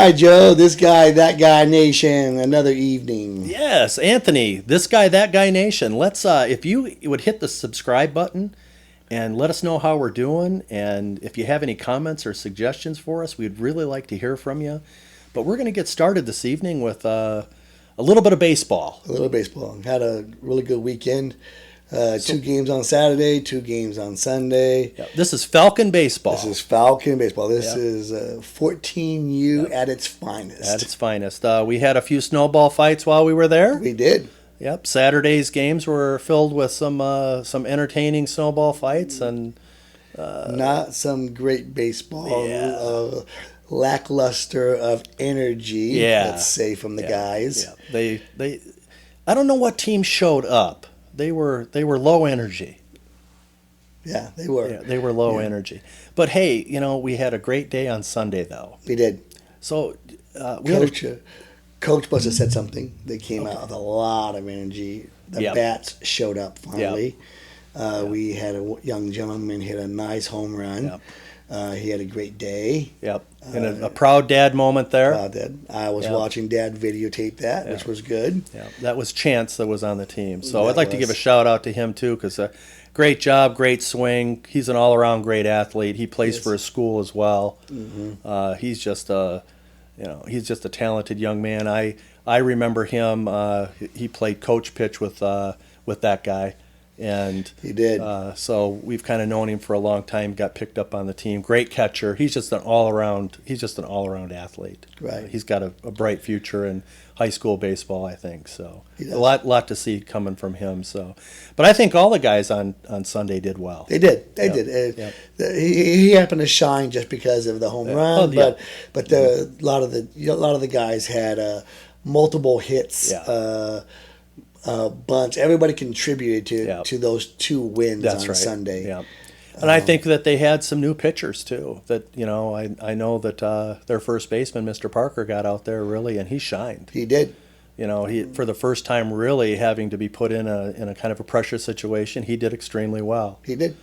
right, Joe, this guy, that guy nation, another evening. Yes, Anthony, this guy, that guy nation. Let's if you would hit the subscribe button and let us know how we're doing, and if you have any comments or suggestions for us, we'd really like to hear from you. But we're going to get started this evening with a little bit of baseball. A little baseball. Had a really good weekend. 2 games on Saturday, 2 games on Sunday. Yeah, this is Falcon baseball. This is Falcon baseball. This Yep. is 14U at its finest. At its finest. We had a few snowball fights while we were there. We did. Yep, Saturday's games were filled with some entertaining snowball fights, and Not some great baseball. Yeah. Lackluster of energy, Yeah. let's say, from the guys. yeah, they I don't know what team showed up. They were low energy. Yeah, they were. Yeah, they were low energy. But hey, we had a great day on Sunday though. We did. So we had Coach must have said something. They came out with a lot of energy. The Yep. bats showed up finally. We had a young gentleman hit a nice home run. Yep. He had a great day. Yep, and a proud dad moment there. I was Yep. watching Dad videotape that, which was good. Yeah, that was Chance that was on the team. So That I'd like to was. give a shout out to him too, because great job, great swing. He's an all around great athlete. He plays Yes. for his school as well. Mm-hmm. He's just a talented young man. I remember him. He played coach pitch with that guy, and He did. so we've kind of known him for a long time. Got picked up on the team. Great catcher. He's just an all around. He's just an all around athlete. Right. He's got a bright future in high school baseball, I think. So He does. a lot to see coming from him. So, but I think all the guys on Sunday did well. They did. They Yep. did. Yep. He happened to shine just because of the home run, Oh, yeah. but a lot of the guys had multiple hits. Yeah. Bunch. Everybody contributed Yep. to those 2 wins That's on right. Sunday. Yeah. And I think that they had some new pitchers too. That I know that their first baseman, Mr. Parker, got out there really, and he shined. He did. He for the first time really having to be put in a kind of a pressure situation, he did extremely well. He did.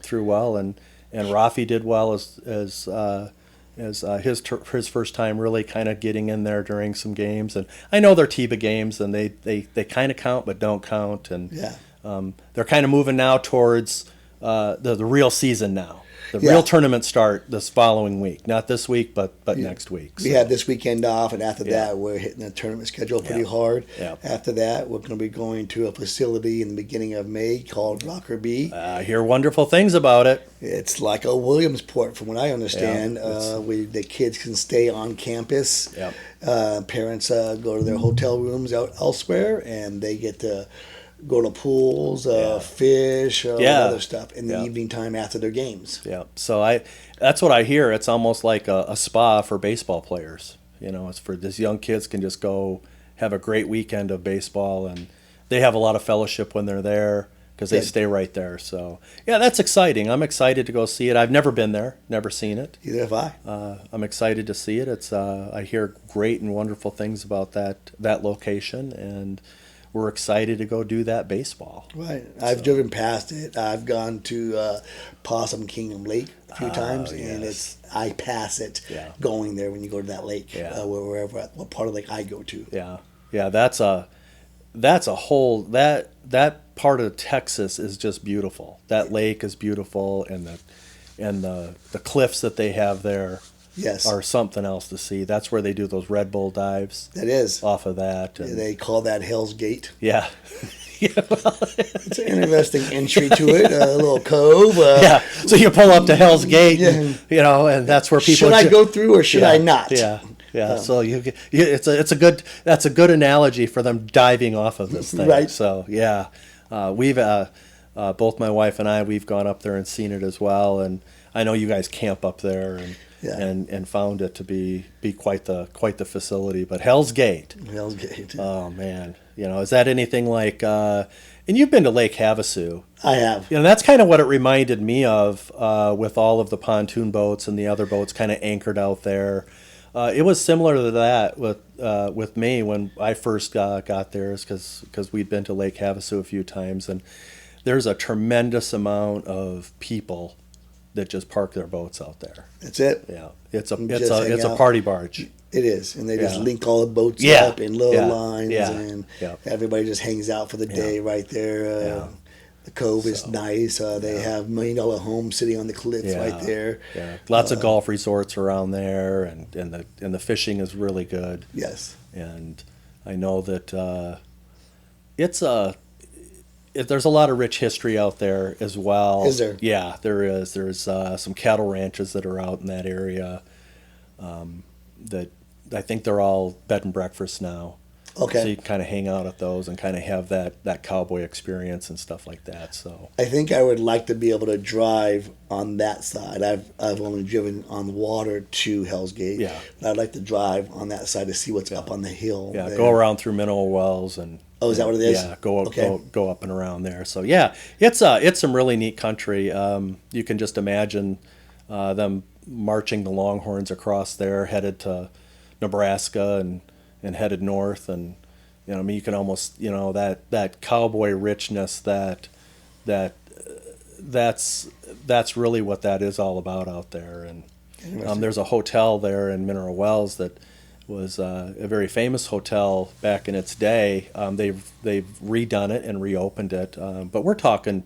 Threw well, and Rafi did well as his first time really kind of getting in there during some games. And I know they're TIBA games, and they kind of count but don't count, and Yeah. they're kind of moving now towards the real season now. The Yeah. real tournament start this following week, not this week, but next week. We had this weekend off, and after Yeah. that, we're hitting the tournament schedule pretty Yeah. hard. Yeah. After that, we're going to be going to a facility in the beginning of May called Lockerbie. I hear wonderful things about it. It's like a Williamsport, from what I understand. Yeah, The kids can stay on campus. Yep. Parents go to their hotel rooms out elsewhere, and they get to go to pools, fish, Yeah. other stuff in the Yeah. evening time after their games. Yeah, so that's what I hear. It's almost like a spa for baseball players. It's for these young kids can just go have a great weekend of baseball, and they have a lot of fellowship when they're there because they Good. stay right there. So yeah, that's exciting. I'm excited to go see it. I've never been there, never seen it. Either have I. I'm excited to see it. It's I hear great and wonderful things about that location, and we're excited to go do that baseball. Right. I've driven past it. I've gone to Possum Kingdom Lake a few times, and yes. I pass it Yeah. going there when you go to that lake, Yeah. what part of the lake I go to. Yeah, that's a whole that part of Texas is just beautiful. That lake is beautiful, and the cliffs that they have there Yes. are something else to see. That's where they do those Red Bull dives That is. off of that. And, They call that Hell's Gate. yeah. Yeah, well, It's an interesting entry to it, a little cove. yeah. So you pull up to Hell's Gate, and, Yeah. and that's where people Should I go through or should yeah, I not? Yeah. Yeah, so it's a good analogy for them diving off of this thing. Right. So yeah, we've both my wife and we've gone up there and seen it as well, and I know you guys camp up there and Yeah. and found it to be quite the facility. But Hell's Gate, Hell's Gate. oh man, is that anything like? And you've been to Lake Havasu. I have. That's kind of what it reminded me of with all of the pontoon boats and the other boats kind of anchored out there. It was similar to that with me when I first got there, because we'd been to Lake Havasu a few times, and there's a tremendous amount of people that just park their boats out there. That's it. Yeah, it's a Just hang it's a out. party barge. It is, and they just Yeah. link all the boats Yeah. up in little Yeah. lines, Yeah. and Yeah. everybody just hangs out for the day right there. Yeah. The cove is So, nice. They have $1 million homes sitting on the cliffs right there. Yeah, lots of golf resorts around there, and the fishing is really good. Yes. And I know that it's there's a lot of rich history out there as well. Is there? Yeah, there is. There's some cattle ranches that are out in that area. That I think they're all bed and breakfast now. Okay. So you can kind of hang out at those and kind of have that cowboy experience and stuff like that. So I think I would like to be able to drive on that side. I've only driven on the water to Hell's Gate. Yeah. But I'd like to drive on that side to see what's up on the hill. yeah, there. go around through Mineral Wells and. Oh, is that what it is? Yeah, go Okay. go up and around there. So yeah, it's some really neat country. You can just imagine them marching the Longhorns across there, headed to Nebraska and headed north, and I mean, you can almost that cowboy richness that's really what that is all about out there. And there's a hotel there in Mineral Wells that was a very famous hotel back in its day. They've redone it and reopened it, but we're talking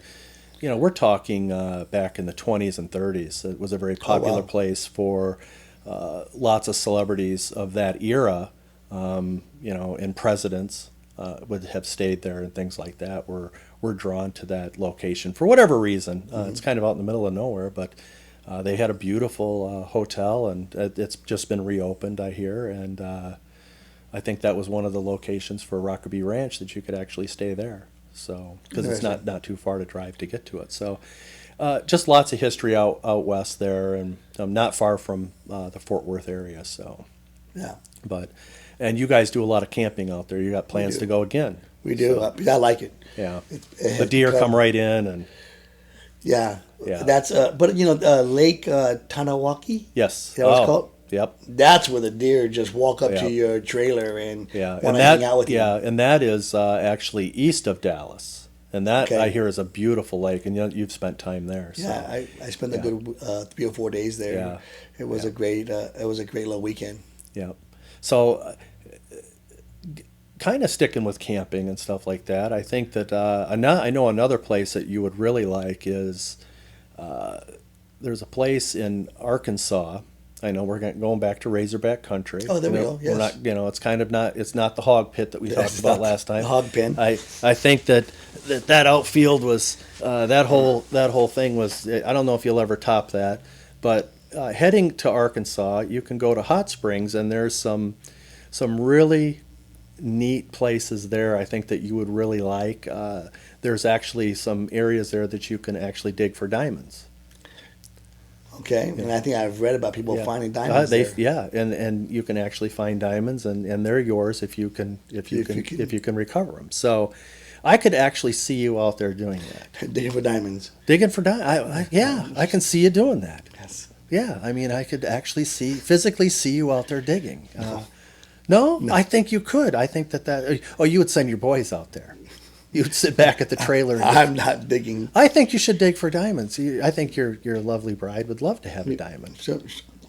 back in the 20s and 30s. It was a very popular place for lots of celebrities of that era, and presidents would have stayed there and things like that. Were drawn to that location for whatever reason. It's kind of out in the middle of nowhere, but they had a beautiful hotel, and it's just been reopened, I hear, and I think that was one of the locations for Rockaby Ranch that you could actually stay there. So because it's not too far to drive to get to it. So just lots of history out west there, and not far from the Fort Worth area. So Yeah. and you guys do a lot of camping out there. You got plans to go again? We do. I like it. Yeah. It The deer come right in, and Yeah. Yeah. That's but Lake Tanawaki. yes. Is that what it's called? Yep. That's where the deer just walk up Yeah. to your trailer and Yeah, want and to that hang out with you. and that is actually east of Dallas, and that Okay. I hear is a beautiful lake, and you've spent time there. So. Yeah, I spent a Yeah. good 3 or 4 days there. Yeah. It was Yeah. a great little weekend. Yeah. So, kind of sticking with camping and stuff like that, I think that I know another place that you would really like is there's a place in Arkansas. I know we're going back to Razorback country. Oh, there we go, We're yes. not, it's kind of not, it's not the hog pit that we talked it's about not last time. the hog pen. I think that outfield was that whole thing was. I don't know if you'll ever top that, but heading to Arkansas, you can go to Hot Springs, and there's some really neat places there. I think that you would really like. There's actually some areas there that you can actually dig for diamonds. Okay, and I think I've read about people Yeah. finding diamonds They there. yeah, and you can actually find diamonds, and they're yours if you can recover them. So, I could actually see you out there doing that, Digging for diamonds. digging for diamonds. Yeah, I can see you doing that. Yes. Yeah, I mean, I could actually physically see you out there digging. No, I think you could. I think that. Oh, you would send your boys out there. You'd sit back at the trailer. And I'm not digging. I think you should dig for diamonds. I think your lovely bride would love to have a diamond.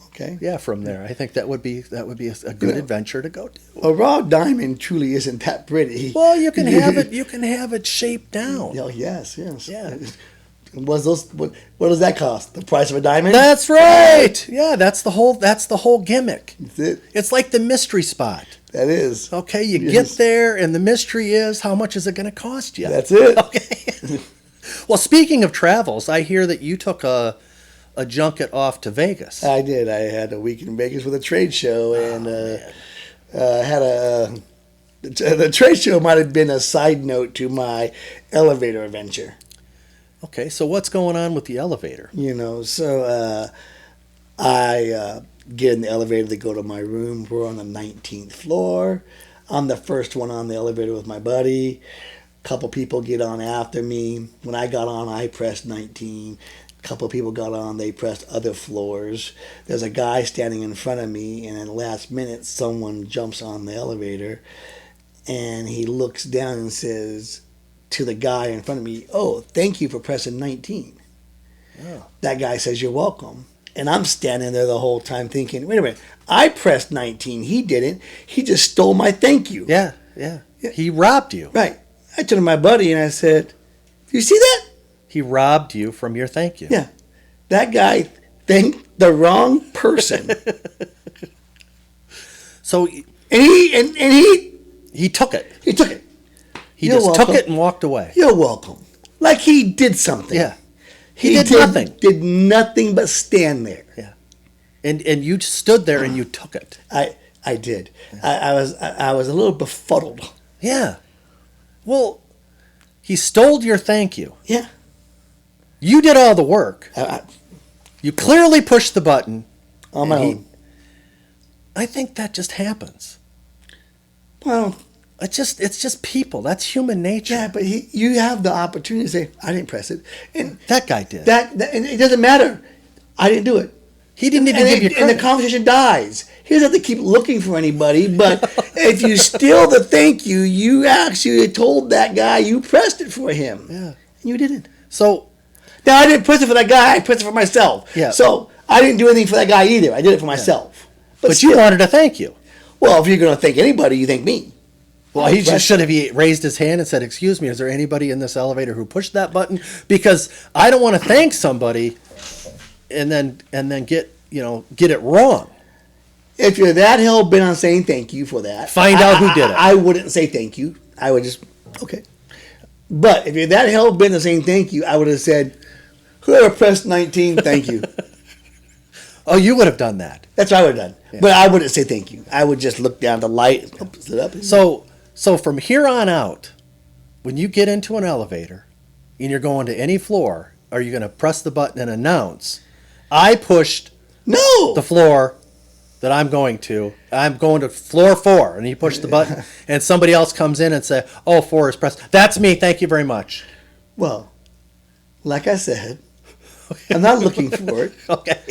Okay. Yeah, from there, I think that would be a good adventure to go to. A raw diamond truly isn't that pretty. Well, you can have it. You can have it shaped down. Oh, yes. Yeah. What does that cost? The price of a diamond? That's right. Yeah, that's the whole gimmick. That's it. It's like the mystery spot. That is. Okay, you Yes. get there, and the mystery is how much is it going to cost you? That's it. Okay. Well, speaking of travels, I hear that you took a junket off to Vegas. I did. I had a week in Vegas with a trade show, and had the trade show might have been a side note to my elevator adventure. Okay, so what's going on with the elevator? So I get in the elevator to go to my room. We're on the 19th floor. I'm the first one on the elevator with my buddy. A couple people get on after me. When I got on, I pressed 19. A couple people got on, they pressed other floors. There's a guy standing in front of me, and at the last minute, someone jumps on the elevator, and he looks down and says to the guy in front of me, "Oh, thank you for pressing 19." Oh. That guy says, "You're welcome." And I'm standing there the whole time thinking, wait a minute, I pressed 19. He didn't. He just stole my thank you. Yeah, yeah. He robbed you. Right. I turned to my buddy and I said, you see that? He robbed you from your thank you. Yeah. That guy thanked the wrong person. So and he he took it. he took it. He You're just welcome. took it and walked away. You're welcome. Like he did something. Yeah. He did nothing. Did nothing but stand there. Yeah. And you stood there and you took it. I did. I was a little befuddled. Yeah. Well, he stole your thank you. Yeah. You did all the work. I, You clearly pushed the button. on my And he- own. I think that just happens. Well, It's just people. That's human nature. yeah, but you have the opportunity to say, I didn't press it. And That guy did. and it doesn't matter. I didn't do it. He didn't even give you And credit. the conversation dies. He doesn't have to keep looking for anybody. But if you steal the thank you, you actually told that guy you pressed it for him. Yeah. And you didn't. So Now, I didn't press it for that guy. I pressed it for myself. Yeah. So I didn't do anything for that guy either. I did it for myself. but you wanted to thank you. Well, if you're going to thank anybody, you thank me. Well, he just should have raised his hand and said, "Excuse me, is there anybody in this elevator who pushed that button? Because I don't want to thank somebody, and then get it wrong." If you're that hell bent on saying thank you for that, Find out who did it. I wouldn't say thank you. I would just, okay. But if you're that hell bent on saying thank you, I would have said, whoever pressed 19, thank you. Oh, you would have done that. That's what I would have done. But I wouldn't say thank you. I would just look down the light, sit up. So from here on out, when you get into an elevator and you're going to any floor, are you going to press the button and announce, "I pushed No! the floor that I'm going to. I'm going to floor 4," and you push the button, and somebody else comes in and say, "Oh, 4 is pressed. That's me. Thank you very much." Well, like I said, I'm not looking for it. Okay.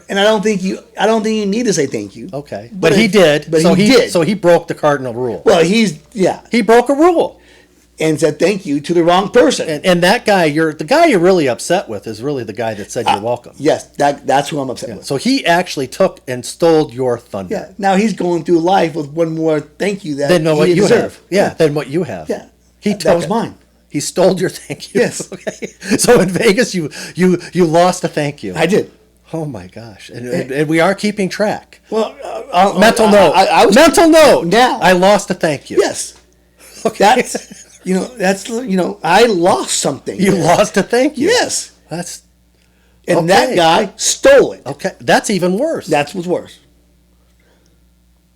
And I don't think you need to say thank you. Okay. But he did. But so he did. So he broke the cardinal rule. Well, He broke a rule. and said thank you to the wrong person. And that guy, the guy you're really upset with is really the guy that said you're welcome. Yes, that's who I'm upset with. So he actually took and stole your thunder. Yeah. Now he's going through life with one more thank you that Than what he you deserved. have. Yeah, than what you have. Yeah. He That was took it. mine. He stole your thank you. Yes. Okay. So in Vegas, you lost a thank you. I did. Oh my gosh! And we are keeping track. Well, Mental note. I was Mental note. Now. I lost a thank you. Yes. That's I lost something. You lost a thank you. Yes. That's And that Okay. guy stole it. okay. That's even worse. That's what's worse.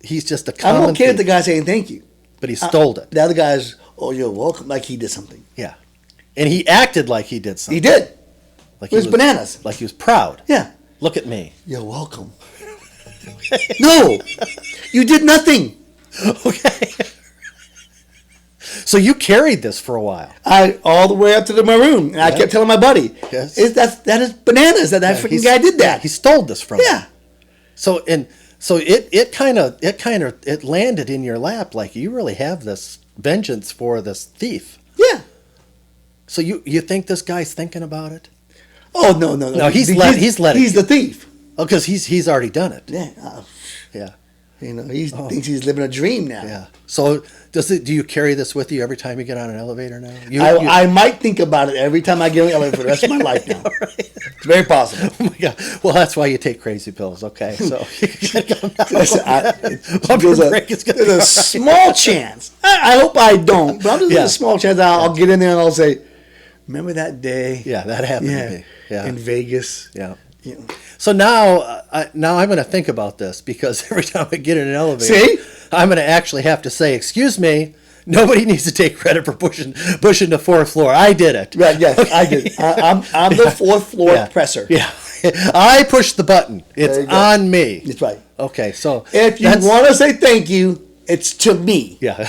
He's just a common I'm okay with the thief, guy saying thank you. but he stole it. The other guy's, oh, you're welcome, like he did something. Yeah, and he acted like he did something. He did. Like It was bananas. Like he was proud. Yeah. Look at me. You're welcome. No, you did nothing. Okay. So you carried this for a while. All the way up to my room, and I kept telling my buddy, Yes. that is bananas that freaking guy did that. He stole this from Yeah. you. So it kind of landed in your lap like you really have this vengeance for this thief. Yeah. So you think this guy's thinking about it? Oh no. No, he's letting He's you. the thief. Oh, because he's already done it. Yeah. Yeah. He thinks he's living a dream now. Yeah. So do you carry this with you every time you get on an elevator now? I might think about it every time I get on the elevator for the rest of my life now. It's very possible. Oh my God. Well, that's why you take crazy pills. Okay. So Listen, Pump your brake is gonna there's be a all right. small chance. I hope I don't, but Yeah. there's a small chance I'll get in there and I'll say, remember that day? Yeah, that happened to me. Yeah. In Vegas. Yeah. You know. So now I'm going to think about this because every time I get in an elevator, See? I'm going to actually have to say, "Excuse me, nobody needs to take credit for pushing the 4th floor. I did it." Right, yes, I did. I'm the 4th floor presser. Yeah, I pushed the button. It's There you go. on me. That's right. Okay, so If you that's- want to say thank you, it's to me. yeah.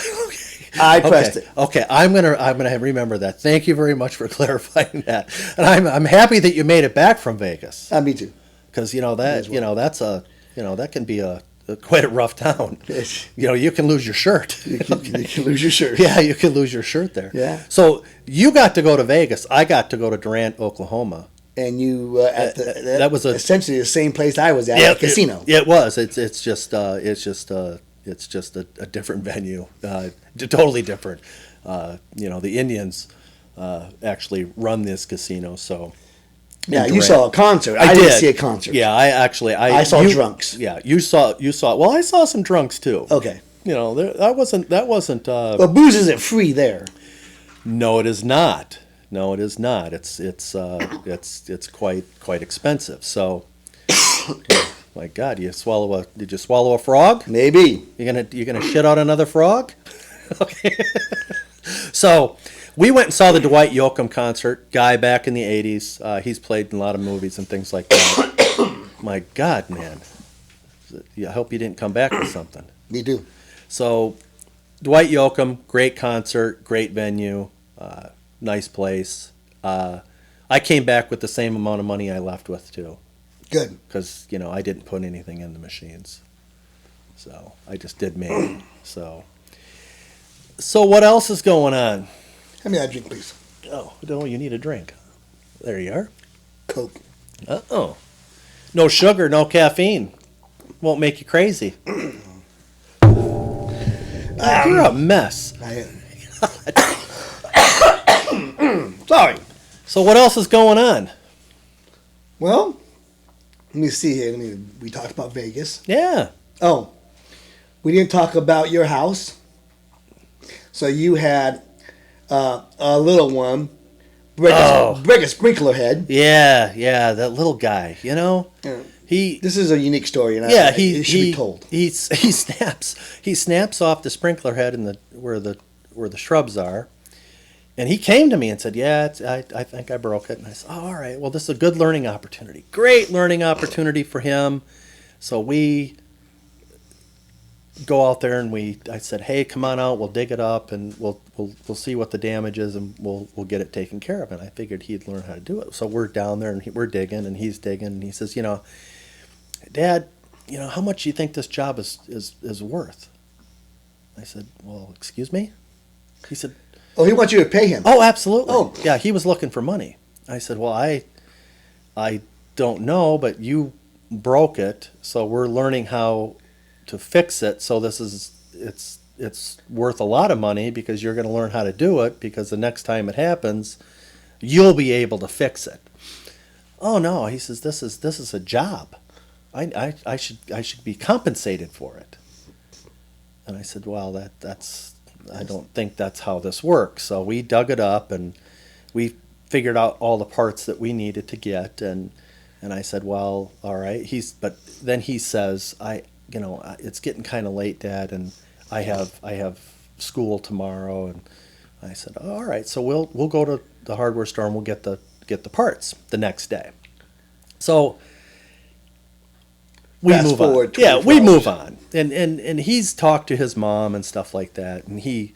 I pressed it. Okay, I'm gonna remember that. Thank you very much for clarifying that, and I'm happy that you made it back from Vegas Me too. because that can be a quite a rough town. Yes. You can lose your shirt. You can lose your shirt. Yeah, you can lose your shirt there. Yeah. So you got to go to Vegas. I got to go to Durant, Oklahoma, and you at the that was essentially the same place I was at, a casino. It was. It's just a different venue, totally different. The Indians actually run this casino, so. Yeah, you saw a concert. I didn't see a concert. Yeah, I saw drunks. Yeah, you saw. Well, I saw some drunks too. Okay. That wasn't. But booze isn't free there. No, it is not. No, it is not. It's quite expensive. So, my God, did you swallow a frog? Maybe. You're gonna shit out another frog? Okay. So, we went and saw the Dwight Yoakam concert. Guy back in the '80s. He's played in a lot of movies and things like that. My God, man. I hope you didn't come back with something. Me too. So, Dwight Yoakam, great concert, great venue. Nice place. I came back with the same amount of money I left with too. Good. Because I didn't put anything in the machines, so I just did me. So what else is going on? Hand me that drink, please. Oh no, you need a drink. There you are. Coke. Oh, no sugar, no caffeine. Won't make you crazy. You're a mess. I am. Sorry. So what else is going on? Well, let me see here. We talked about Vegas. Yeah. Oh, we didn't talk about your house. So you had a little one, break a sprinkler head. Yeah, that little guy. Yeah. This is a unique story, and it should be told. He snaps off the sprinkler head where the shrubs are. And he came to me and said, "Yeah, I think I broke it." And I said, "Oh, all right. Well, this is a good learning opportunity. Great learning opportunity for him." So we go out there and I said, "Hey, come on out. We'll dig it up and we'll see what the damage is and we'll get it taken care of." And I figured he'd learn how to do it. So we're down there and we're digging and he's digging and he says, "Dad, how much do you think this job is worth?" I said, "Well, excuse me?" He said, "Oh, he wants you to pay him." "Oh, absolutely." Oh. Yeah, he was looking for money. I said, "Well, I don't know, but you broke it, so we're learning how to fix it. So it's worth a lot of money because you're going to learn how to do it because the next time it happens, you'll be able to fix it." "Oh no," he says, "This is a job. I should be compensated for it." And I said, "Well, I don't think that's how this works." So we dug it up and we figured out all the parts that we needed to get. And I said, "Well, all right." But then he says, "It's getting kind of late, Dad, and I have school tomorrow." And I said, "Oh, all right. So we'll go to the hardware store and we'll get the parts the next day." So we Fast move forward on. Yeah, 24 we hours. move on. And he's talked to his mom and stuff like that. And he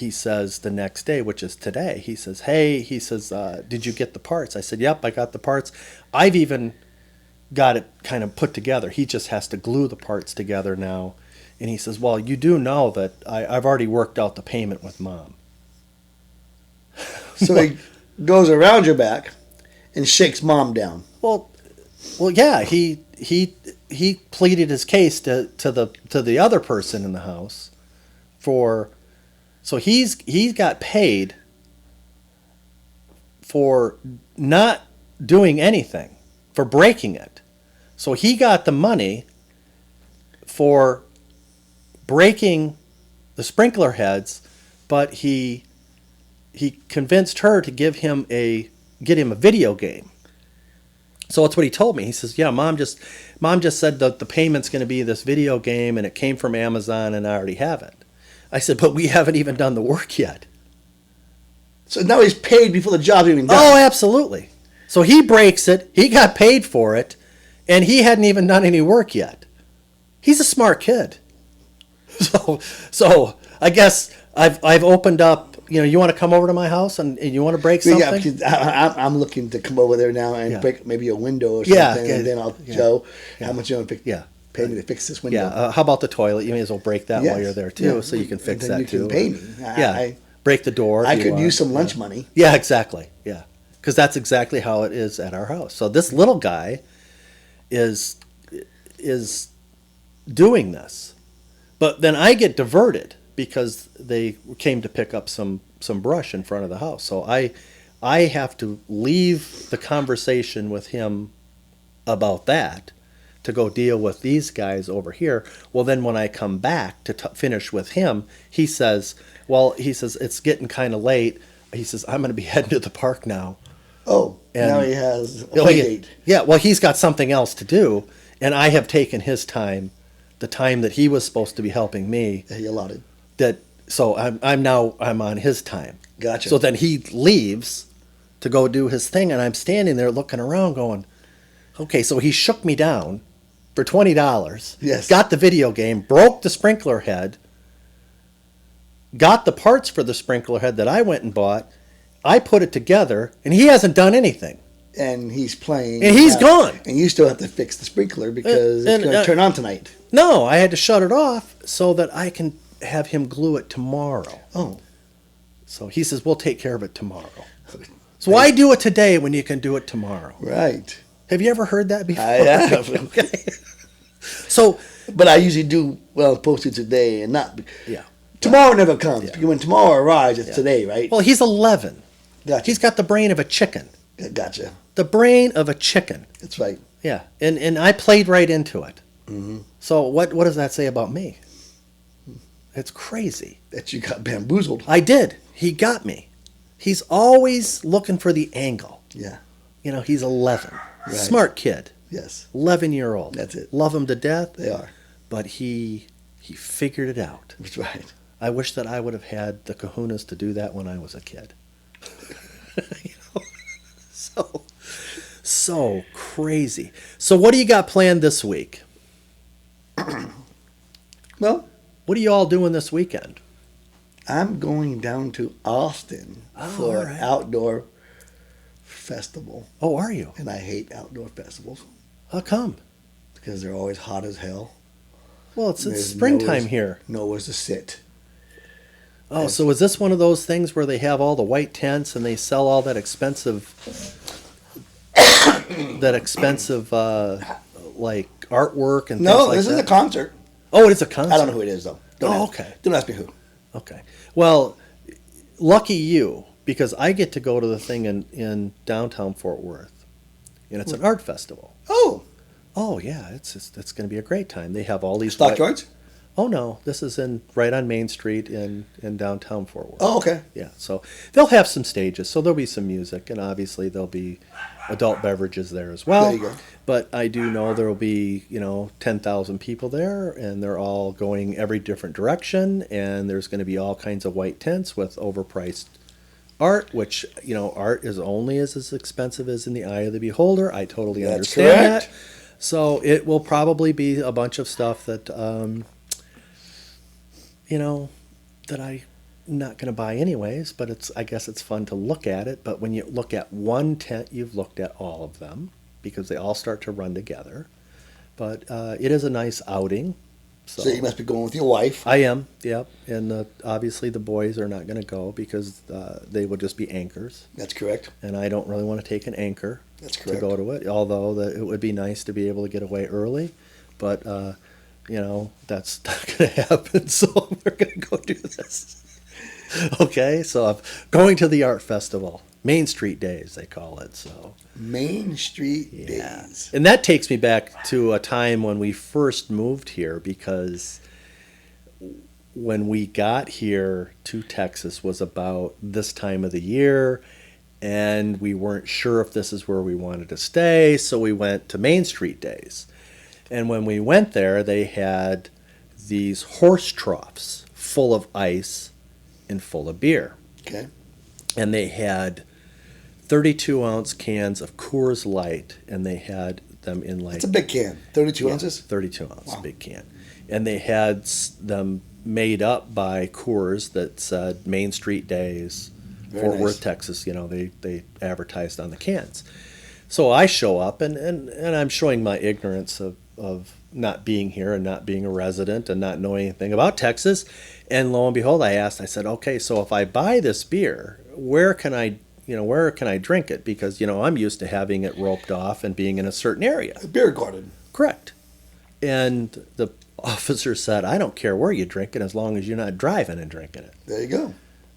says the next day, which is today, he says, "Hey," he says, "did you get the parts?" I said, "Yep, I got the parts. I've even got it kind of put together. He just has to glue the parts together now." And he says, "Well, you do know that I've already worked out the payment with Mom." So he goes around your back and shakes Mom down. Well, yeah, he pleaded his case to the other person in the house so he got paid for not doing anything, for breaking it. So he got the money for breaking the sprinkler heads, but he convinced her to get him a video game. So that's what he told me. He says, "Yeah, Mom just said that the payment's going to be this video game, and it came from Amazon, and I already have it." I said, "But we haven't even done the work yet." So now he's paid before the job's even done. Oh, absolutely. So he breaks it. He got paid for it, and he hadn't even done any work yet. He's a smart kid. So I guess I've opened up. You want to come over to my house and you want to break something? Yeah, because I'm looking to come over there now and break maybe a window or something, and then I'll Joe, how much you want to pay me to fix this window? Yeah, how about the toilet? You may as well break that while you're there too, so you can fix and that then too. you can pay me. Break the door. I could use some lunch money. Yeah, exactly. Yeah, because that's exactly how it is at our house. So this little guy is doing this, but then I get diverted because they came to pick up some brush in front of the house. So I have to leave the conversation with him about that to go deal with these guys over here. Well, then when I come back to finish with him, he says, it's getting kind of late. He says, I'm going to be heading to the park now. Oh, And- now he has a Oh, play yeah. date. Yeah, well, he's got something else to do, and I have taken his time, the time that he was supposed to be helping me. He allotted. So I'm on his time. Gotcha. So then he leaves to go do his thing, and I'm standing there looking around, going, okay. So he shook me down for $20. Yes. Got the video game, broke the sprinkler head, got the parts for the sprinkler head that I went and bought. I put it together, and he hasn't done anything. And he's playing. And he's gone. And you still have to fix the sprinkler because it's going to turn on tonight. No, I had to shut it off so that I can have him glue it tomorrow. Oh. So he says, we'll take care of it tomorrow. So why do it today when you can do it tomorrow? Right. Have you ever heard that before? I have. Okay. So, But I usually do, supposed to today and not. yeah. Tomorrow never comes. Yeah. Because when tomorrow arrives, it's Yeah. today, right? Well, he's 11. Gotcha. He's got the brain of a chicken. Gotcha. The brain of a chicken. That's right. Yeah. And I played right into it. Mm-hmm. So what does that say about me? It's crazy. That you got bamboozled. I did. He got me. He's always looking for the angle. Yeah. He's 11. Right. Smart kid. Yes. 11-year-old. That's it. Love him to death. They are. But he figured it out. That's right. I wish that I would have had the kahunas to do that when I was a kid. So crazy. So what do you got planned this week? Well, What are you all doing this weekend? I'm going down to Austin for all an right. outdoor festival. Oh, are you? And I hate outdoor festivals How come? because they're always hot as hell. Well, it's There's springtime nowhere- here. Nowhere to sit. Oh, so is this one of those things where they have all the white tents and they sell all that expensive, like artwork and No, things like this is that? a concert. Oh, it is a concert. I don't know who it is, though. Oh, ask, okay. Don't ask me who. Okay. Well, lucky you, because I get to go to the thing in downtown Fort Worth, and it's an art festival. Oh, Oh yeah, it's going to be a great time. They have all these Stockyards? Oh no, this is right on Main Street in downtown Fort Worth. Oh, okay. Yeah, so they'll have some stages, so there'll be some music, and obviously there'll be adult beverages there as well. There you go. But I do know there'll be 10,000 people there, and they're all going every different direction, and there's going to be all kinds of white tents with overpriced art, which art is only as expensive as in the eye of the beholder. I totally That's understand correct. that. So it will probably be a bunch of stuff that that I'm not going to buy anyways, but I guess it's fun to look at it. But when you look at one tent, you've looked at all of them because they all start to run together. But it is a nice outing. So you must be going with your wife. I am, yep. And obviously the boys are not going to go because they will just be anchors. That's correct. And I don't really want to take an anchor That's to correct. go to it, although it would be nice to be able to get away early. But that's not going to happen, so we're going to go do this. Okay, so I'm going to the art festival. Main Street Days, they call it. So Main Street yeah. Days. And that takes me back to a time when we first moved here, because when we got here to Texas was about this time of the year, and we weren't sure if this is where we wanted to stay, so we went to Main Street Days. And when we went there, they had these horse troughs full of ice and full of beer. Okay. And they had 32-ounce cans of Coors Light, and they had them in like It's a big can. 32 yeah, ounces? 32-ounce Wow. big can. And they had them made up by Coors that said Main Street Days, Very Fort nice. Worth, Texas. They advertised on the cans. So I show up, and I'm showing my ignorance of not being here and not being a resident and not knowing anything about Texas. And lo and behold, I said, okay, so if I buy this beer, where can I where can I drink it? Because, I'm used to having it roped off and being in a certain area. A beer garden. Correct. And the officer said, I don't care where you drink it as long as you're not driving and drinking it. There you go.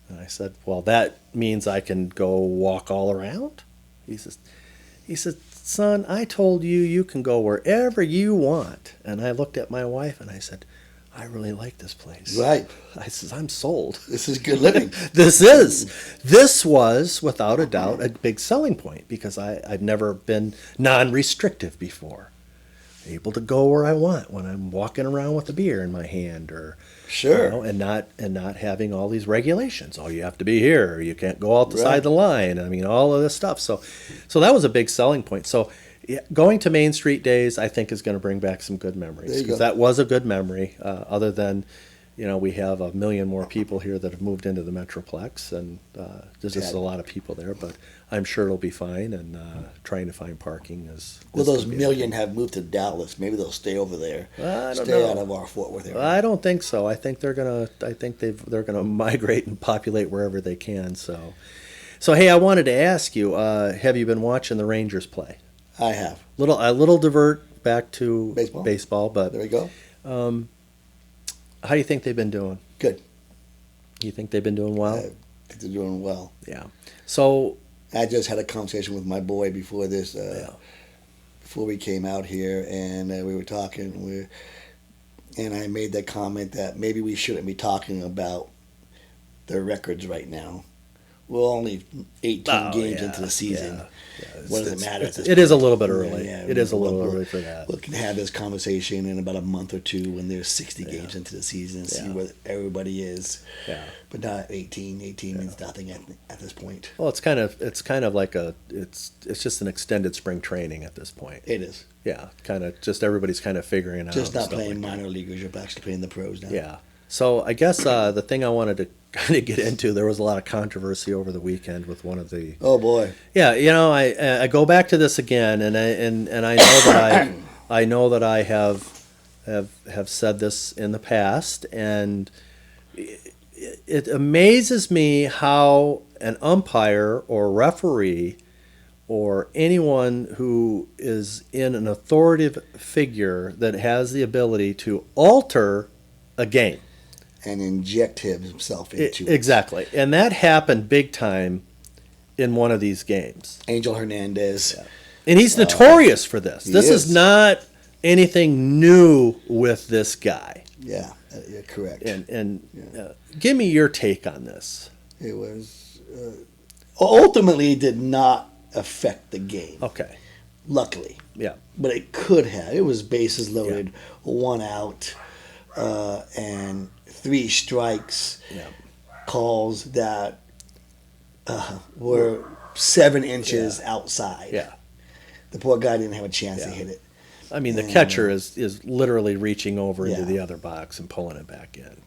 And I said, well, that means I can go walk all around? He said, son, I told you you can go wherever you want. And I looked at my wife and I said, I really like this place. Right. I said, I'm sold. This is good living. This was, without a doubt, a big selling point because I've never been non-restrictive before. Able to go where I want when I'm walking around with a beer in my hand, or Sure. and not having all these regulations. Oh, you have to be here. You can't go outside the line. I mean, all of this stuff. So that was a big selling point. So going to Main Street Days, I think, is going to bring back some good memories because that was a good memory. Other than, we have 1 million more people here that have moved into the Metroplex, and there's just a lot of people there. But I'm sure it'll be fine. And trying to find parking is. Well, those million have moved to Dallas. Maybe they'll stay over there. I don't stay know. out of our Fort Worth area. I don't think so. I think they're gonna migrate and populate wherever they can. So hey, I wanted to ask you: have you been watching the Rangers play? I have. A little divert back to baseball, but there we go. How do you think they've been doing? Good. You think they've been doing well? I think they're doing well. Yeah. So I just had a conversation with my boy before this. Before we came out here, and we were talking. And I made that comment that maybe we shouldn't be talking about their records right now. We're only 18 games into the season. What does it matter? It is a little bit early. It is a little early for that. We can have this conversation in about a month or two when there's 60 games into the season and see where everybody is. Yeah. But not 18. 18 means nothing at this point. Well, it's kind of like it's just an extended spring training at this point. It is. Yeah, kind of just everybody's kind of figuring out. Just not playing minor leaguers. You're actually playing the pros now. Yeah. So I guess the thing I wanted to kind of get into, there was a lot of controversy over the weekend with one of the. Oh boy. Yeah, I go back to this again, and I know that I know that I have said this in the past, and it amazes me how an umpire or referee or anyone who is in an authoritative figure that has the ability to alter a game and inject himself into it. Exactly. And that happened big time in one of these games. Angel Hernandez. Yeah. And he's notorious for this. This is not anything new with this guy. Yeah, you're correct. And give me your take on this. It was ultimately it did not affect the game. Okay. Luckily. Yeah. But it could have. It was bases loaded, 1 out, and 3 strikes. Yeah. Calls that were 7 inches outside. Yeah. The poor guy didn't have a chance to hit it. I mean, the catcher is literally reaching over into the other box and pulling it back in.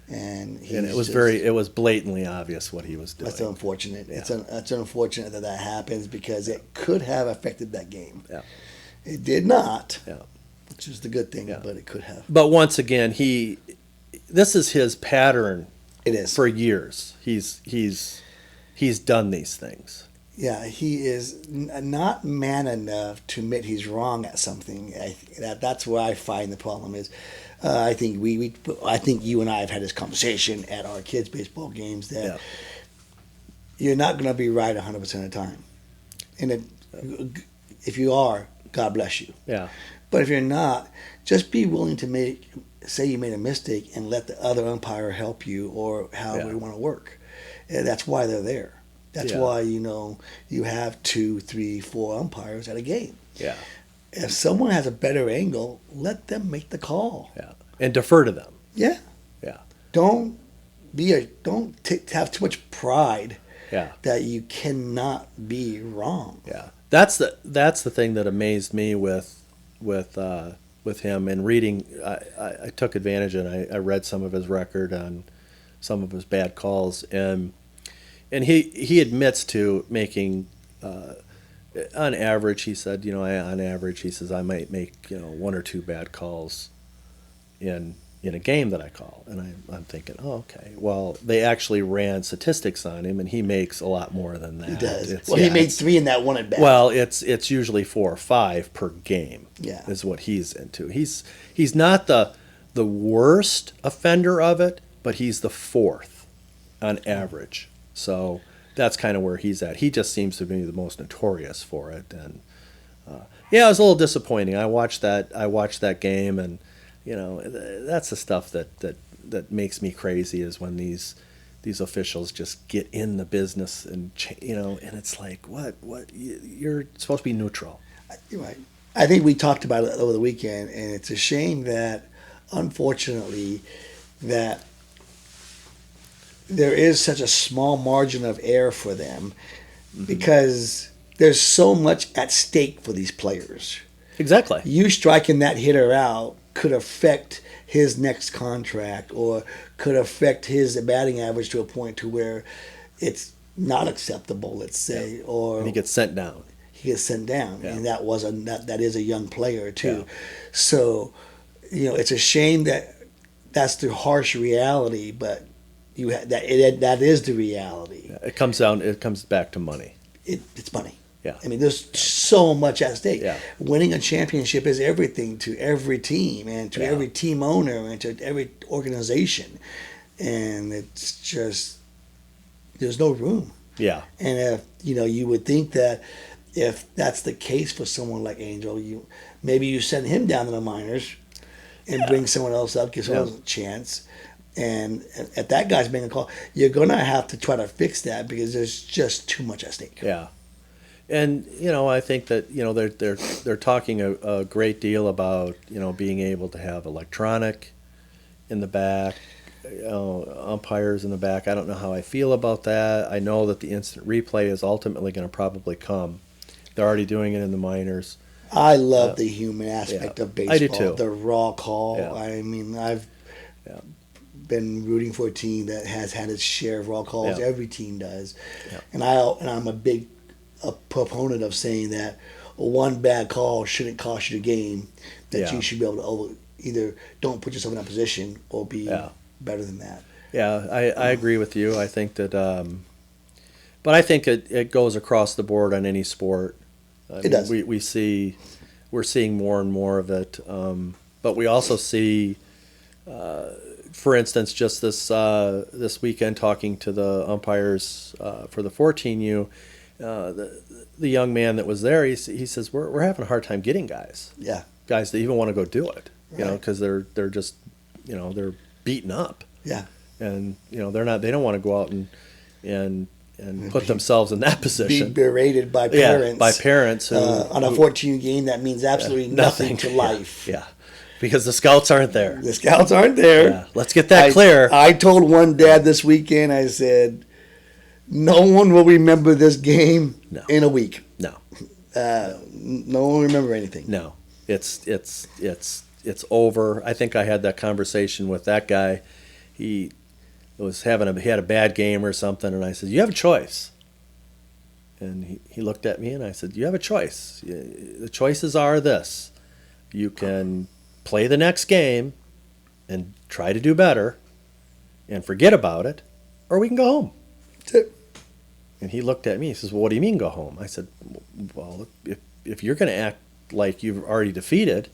And it was blatantly obvious what he was doing. That's unfortunate. Yeah. It's unfortunate that happens because it could have affected that game. Yeah. It did not. Yeah. Which is the good thing, but it could have. But once again, this is his pattern. It is. For years. He's done these things. Yeah, he is not man enough to admit he's wrong at something. That's where I find the problem is. I think I think you and I have had this conversation at our kids' baseball games that you're not going to be right 100% of the time, and if you are, God bless you. Yeah. But if you're not, just be willing to say you made a mistake and let the other umpire help you or however you want to work. And that's why they're there. That's why you have 2, 3, 4 umpires at a game. Yeah. If someone has a better angle, let them make the call. Yeah. And defer to them. Yeah. Yeah. Don't have too much pride. Yeah. That you cannot be wrong. Yeah. That's the thing that amazed me with him and reading. I took advantage and I read some of his record on some of his bad calls and he admits to making. On average, he said, he says I might make 1 or 2 bad calls in in a game that I call. And I'm thinking, oh, okay. Well, they actually ran statistics on him, and he makes a lot more than that. He does. It's- He yeah, made 3 in that one at bat. well, it's usually 4 or 5 per game. Yeah. Is what he's into. He's not the worst offender of it, but he's the 4th on average. So that's kind of where he's at. He just seems to be the most notorious for it. And yeah, it was a little disappointing. I watched that game, and that's the stuff that makes me crazy, is when these officials just get in the business and and it's like, what you're supposed to be neutral. You're right. I think we talked about it over the weekend, and it's a shame that, unfortunately, that there is such a small margin of error for them, because there's so much at stake for these players. Exactly. You striking that hitter out could affect his next contract, or could affect his batting average to a point to where it's not acceptable, let's say, or And he gets sent down. he gets sent down, Yeah. and that is a young player too. Yeah. So, it's a shame that that's the harsh reality, but that is the reality. It comes back to money. It's money. Yeah. I mean, there's so much at stake. Yeah. Winning a championship is everything to every team, and to Yeah. every team owner, and to every organization, and it's just there's no room. Yeah. And if you would think that if that's the case for someone like Angel, maybe you send him down to the minors and bring someone else up, give someone else a chance. And if that guy's making a call, you're gonna have to try to fix that, because there's just too much at stake. Yeah. And I think that they're talking a great deal about being able to have electronic in the back, umpires in the back. I don't know how I feel about that. I know that the instant replay is ultimately going to probably come. They're already doing it in the minors. I love the human aspect of baseball. I do too. The raw call. Yeah. I mean, I've Yeah. been rooting for a team that has had its share of raw calls. Yeah. Every team does, Yeah. and I'm a proponent of saying that one bad call shouldn't cost you the game. That Yeah. you should be able to either don't put yourself in that position, or be Yeah. better than that. Yeah, I agree with you. I think that, but I think it goes across the board on any sport. It does. We're seeing more and more of it, but we also see, for instance, just this weekend, talking to the umpires for the 14U, the young man that was there, he says we're having a hard time getting guys Yeah. that even want to go do it, Right. because they're just they're beaten up. Yeah. And they don't want to go out and put themselves in that Be position. berated by parents. Yeah, by parents who, on a 14 game that means absolutely nothing to life. Yeah, because the scouts aren't there. The scouts aren't there. Yeah, let's get that clear. I told one dad this weekend, I said, no one will remember this game No. in a week. No, No one will remember anything. no, it's over. I think I had that conversation with that guy. He had a bad game or something, and I said, you have a choice. And he looked at me, and I said, you have a choice. The choices are this: you can play the next game and try to do better and forget about it, or we can go home. That's it. And he looked at me. He says, well, what do you mean go home? I said, well, if you're going to act like you've already defeated,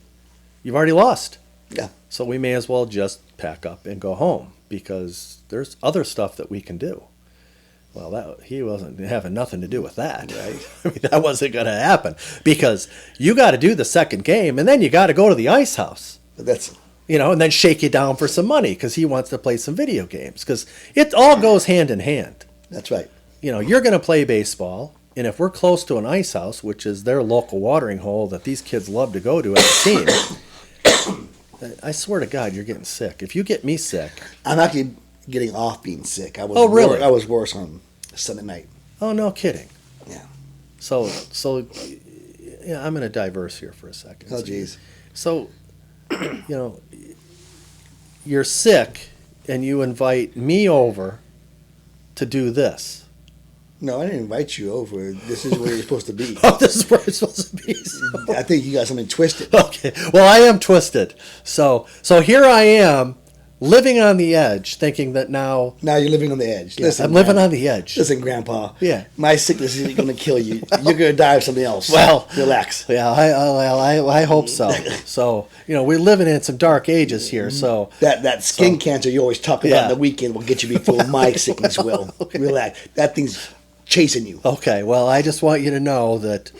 you've already lost. Yeah. So we may as well just pack up and go home, because there's other stuff that we can do. Well, he wasn't having nothing to do with that. Right. I mean, that wasn't going to happen, because you got to do the second game, and then you got to go to the ice house. But that's And then shake you down for some money, because he wants to play some video games, because it all goes hand in hand. right. You're going to play baseball, and if we're close to an ice house, which is their local watering hole that these kids love to go to as a team, I swear to God, you're getting sick. If you get me sick, I'm actually getting off being sick. I was Oh, really? I was worse on Sunday night. oh, no kidding. Yeah. So yeah, I'm going to diverse here for a second. Oh, geez. So, you're sick, and you invite me over to do this. No, I didn't invite you over. This is where you're supposed to be. Oh, this is where it's supposed to be. So. I think you got something twisted. Okay. Well, I am twisted. So here I am living on the edge, thinking that now Now you're living on the edge. Listen, I'm living man. on the edge. Listen, Grandpa. Yeah. My sickness isn't going to kill you. You're going to die of something else. Well, relax. Yeah, I hope so. So, we're living in some dark ages here. So That skin cancer you always talk about Yeah. on the weekend will get you before my sickness will. Relax. That thing's chasing you. okay, well, I just want you to know that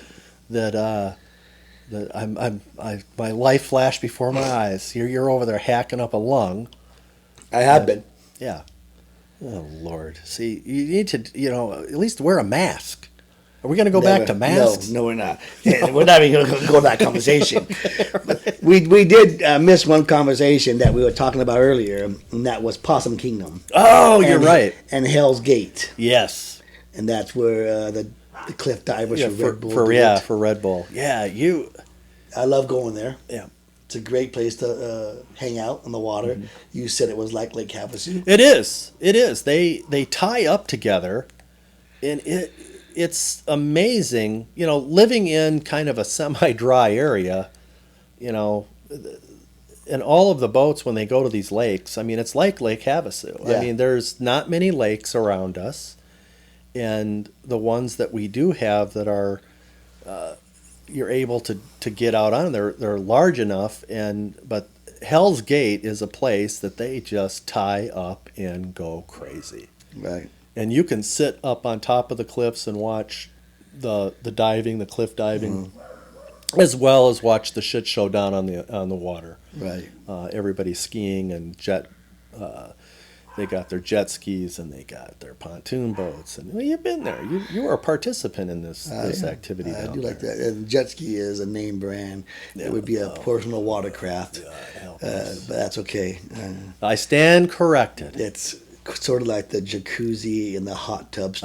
my life flashed before my eyes. You're over there hacking up a lung. I have been. Yeah. Oh Lord. See, you need to at least wear a mask. Are we going to go back to masks? No, we're not. We're not even going to go to that conversation. We did miss one conversation that we were talking about earlier, and that was Possum Kingdom. Oh, you're And- right. And Hell's Gate. Yes. And that's where the cliff divers Yeah, for Red Bull. for do yeah, it. for Red Bull. Yeah, I love going there. yeah. It's a great place to hang out on the water. Mm-hmm. You said it was like Lake Havasu. It is. It is. They tie up together, and it's amazing. Living in kind of a semi-dry area, and all of the boats when they go to these lakes. I mean, it's like Lake Havasu. Yeah. I mean, there's not many lakes around us, and the ones that we do have that are. You're able to get out on. They're large enough, but Hell's Gate is a place that they just tie up and go crazy. Right. And you can sit up on top of the cliffs and watch the diving, the cliff diving, as well as watch the shit show down on the water. Right. Everybody's skiing and jet. They got their jet skis and they got their pontoon boats, and you've been there. You were a participant in this activity. I down do like there. that. And jet ski is a name brand. It would be a personal watercraft, but that's okay. I stand corrected. It's sort of like the jacuzzi and the hot tub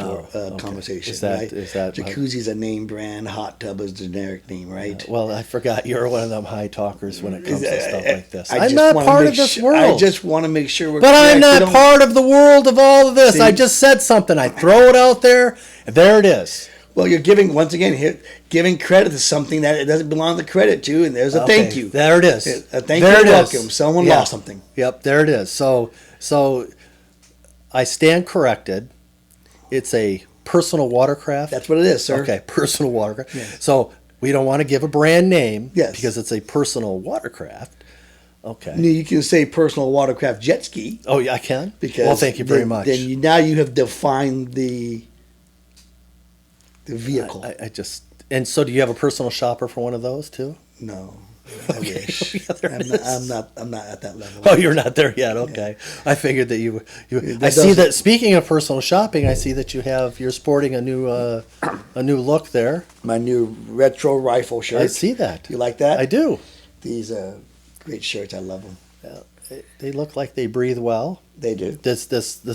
conversation, Is that- right? is that- Jacuzzi's a name brand, hot tub is a generic name, right? Well, I forgot you're one of them high talkers when it comes to stuff like this. I I'm just not wanna part make of this su- world. I just want to make sure we're But I'm correct. We not don't- part of the world of all of this. See? I just said something. I throw it out there, and there it is. Well, you're giving, once again, giving credit to something that it doesn't belong to credit to, and there's a thank Okay, you. There it is. A thank There you and it is. welcome. Someone Yeah. lost something. Yep, there it is. So I stand corrected. It's a personal watercraft. That's what it is, sir. Okay, personal watercraft. So we don't want to give a brand name Yes. because it's a personal watercraft. Okay. You can say personal watercraft jet ski. Oh, yeah, I can? Because well, thank you very then- much. Then now you have defined the vehicle. I just and so do you have a personal shopper for one of those too? No, I wish. Yeah, there it is. I'm not at that level. Oh, you're not there yet. Okay, I figured that you. That I see doesn't- that. Speaking of personal shopping, I see that you're sporting a new look there. My new retro rifle shirt. I see that. You like that? I do. These great shirts. I love them. They look like they breathe well. They do. This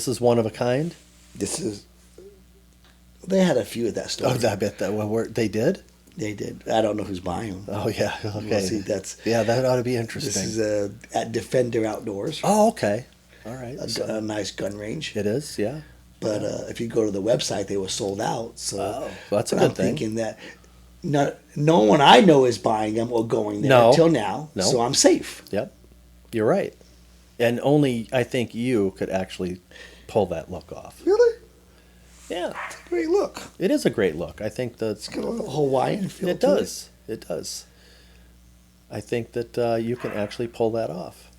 is one of a kind. This is. They had a few at that store. Oh, I bet they did. They did. I don't know who's buying them. Oh yeah. Okay. We'll see, that's that ought to be this interesting. is at Defender Outdoors. Oh, okay. All right. A nice gun range. It is. Yeah. But if you go to the website, they were sold out. So Oh, that's a but good I'm thing. thinking that no one I know is buying them or going there No. until now. No. So I'm safe. Yep. You're right. And only I think you could actually pull that look off. Really? Yeah. Great look. It is a great look. I think that's Got a little Hawaiian feel. it to does. It does. I think that you can actually pull that off.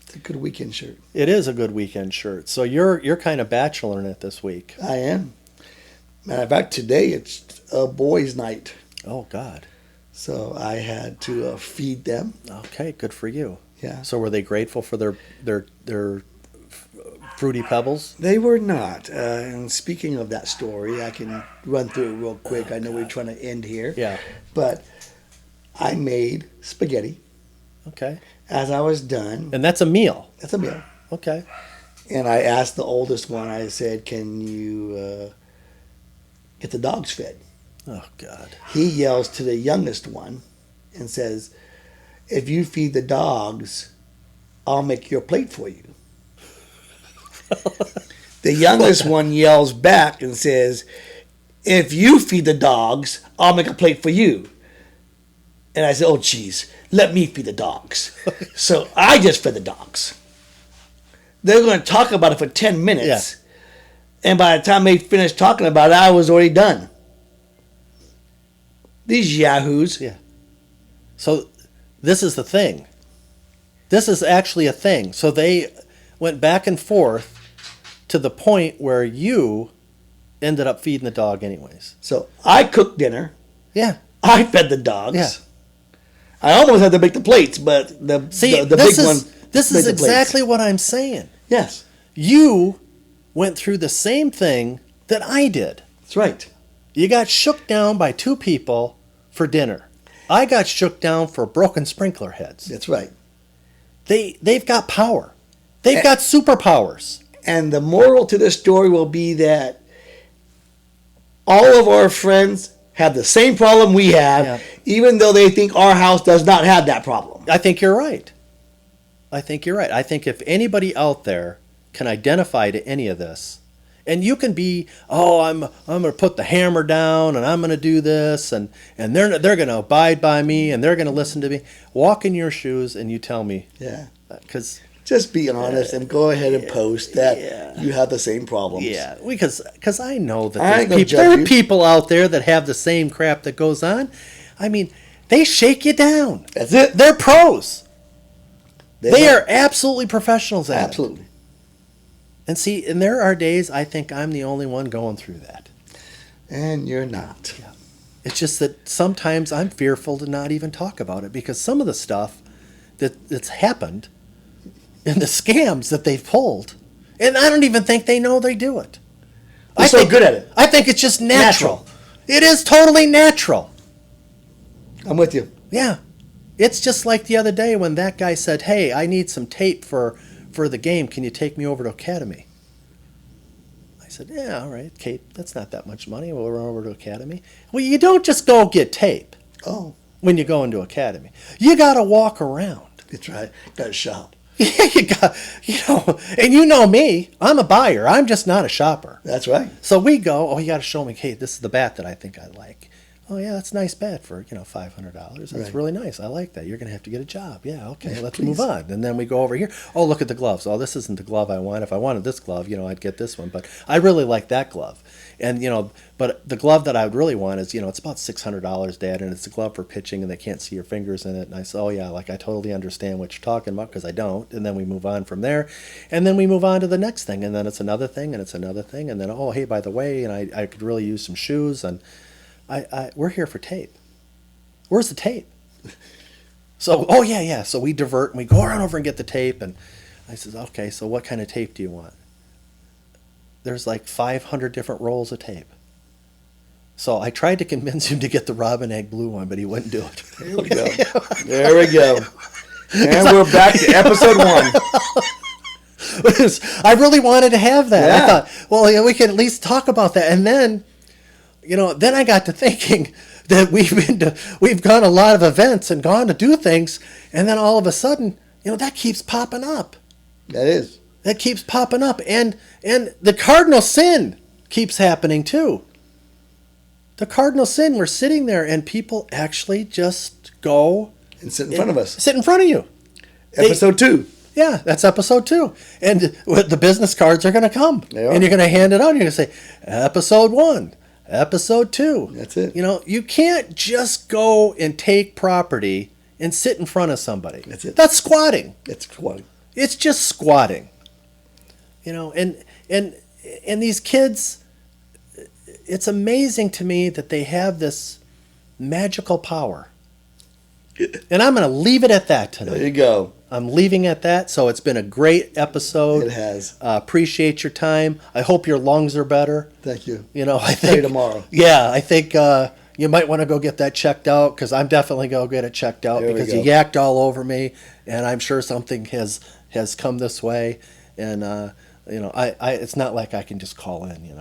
It's a good weekend shirt. It is a good weekend shirt. So you're kind of bacheloring it this week. I am. Matter of fact, today it's a boys' night. Oh God. So I had to feed them. Okay, good for you. Yeah. So were they grateful for their fruity pebbles? They were not. And speaking of that story, I can run through it real quick. I know we're trying to end here. Yeah. But I made spaghetti. Okay. As I was done, And that's a meal. that's a meal. Okay. And I asked the oldest one, I said, can you get the dogs fed? Oh God. He yells to the youngest one and says, if you feed the dogs, I'll make your plate for you. The youngest one yells back and says, if you feed the dogs, I'll make a plate for you. And I said, oh, geez, let me feed the dogs. So I just fed the dogs. They're going to talk about it for 10 minutes. Yeah. And by the time they finished talking about it, I was already done. These yahoos. Yeah. So this is the thing. This is actually a thing. So they went back and forth to the point where you ended up feeding the dog anyways. So I cooked dinner. Yeah. I fed the dogs. Yeah. I almost had to make the plates, but the big one. This is exactly what I'm saying. Yes. You went through the same thing that I did. That's right. You got shook down by two people for dinner. I got shook down for broken sprinkler heads. That's right. They've got power. They've got superpowers. And the moral to this story will be that all of our friends have the same problem we have, even though they think our house does not have that problem. I think you're right. I think if anybody out there can identify to any of this, and you can be, I'm going to put the hammer down and I'm going to do this and they're going to abide by me and they're going to listen to me. Walk in your shoes and you tell me. Yeah. Because just be honest and go ahead and post that you have the same problems. Yeah, because I know that there are people out there that have the same crap that goes on. I mean, they shake you down. That's it. They're pros. They are absolutely professionals at it. Absolutely. And see, and there are days I think I'm the only one going through that. And you're not. Yeah. It's just that sometimes I'm fearful to not even talk about it because some of the stuff that's happened and the scams that they've pulled, and I don't even think they know they do it. They're so good at it. I think it's just natural. It is totally natural. I'm with you. Yeah. It's just like the other day when that guy said, hey, I need some tape for the game. Can you take me over to Academy? I said, yeah, all right, Kate, that's not that much money. We'll run over to Academy. Well, you don't just go get tape when you go into Academy. You got to walk around. That's right. Got to shop. Yeah, and you know me. I'm a buyer. I'm just not a shopper. That's right. So we go, you got to show me, hey, this is the bat that I think I like. Oh, yeah, that's a nice bat for, $500. That's really nice. I like that. You're going to have to get a job. Yeah, okay, let's move on. And then we go over here. Oh, look at the gloves. Oh, this isn't the glove I want. If I wanted this glove, I'd get this one. But I really like that glove. And, but the glove that I would really want is, it's about $600, Dad, and it's a glove for pitching, and they can't see your fingers in it. And I say, oh, yeah, I totally understand what you're talking about because I don't. And then we move on from there. And then we move on to the next thing. And then it's another thing, and it's another thing. And then, oh, hey, by the way, and I could really use some shoes, and we're here for tape. Where's the tape? So, yeah. So we divert and we go around over and get the tape. And I says, okay, so what kind of tape do you want? There's like 500 different rolls of tape. So I tried to convince him to get the Robin Egg blue one, but he wouldn't do it. There we go. There we go. And we're back to episode 1. I really wanted to have that. Yeah. I thought, well, we could at least talk about that. And then, then I got to thinking that we've gone a lot of events and gone to do things, and then all of a sudden, that keeps popping up. That is. That keeps popping up, and the cardinal sin keeps happening too. The cardinal sin. We're sitting there, and people actually just go and sit in front of us. Sit in front of you. Episode 2. Yeah, that's episode 2. And the business cards are going to come, and you're going to hand it out. And you're going to say, episode 1. Episode 2. That's it. You can't just go and take property and sit in front of somebody. That's it. That's squatting. It's squatting. It's just squatting. And these kids, it's amazing to me that they have this magical power. And I'm going to leave it at that tonight. There you go. I'm leaving at that. So it's been a great episode. It has. Appreciate your time. I hope your lungs are better. Thank you. I think tomorrow. Yeah, I think you might want to go get that checked out because I'm definitely going to get it checked out because you yacked all over me, and I'm sure something has come this way, and I it's not like I can just call in,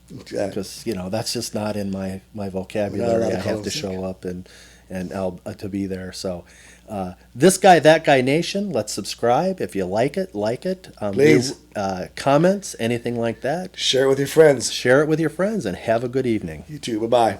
because that's just not in my vocabulary. I have to show up and to be there. So this guy, that guy nation, let's subscribe if you like it. Please. Comments, anything like that. Share it with your friends. Share it with your friends and have a good evening. You too. Bye-bye.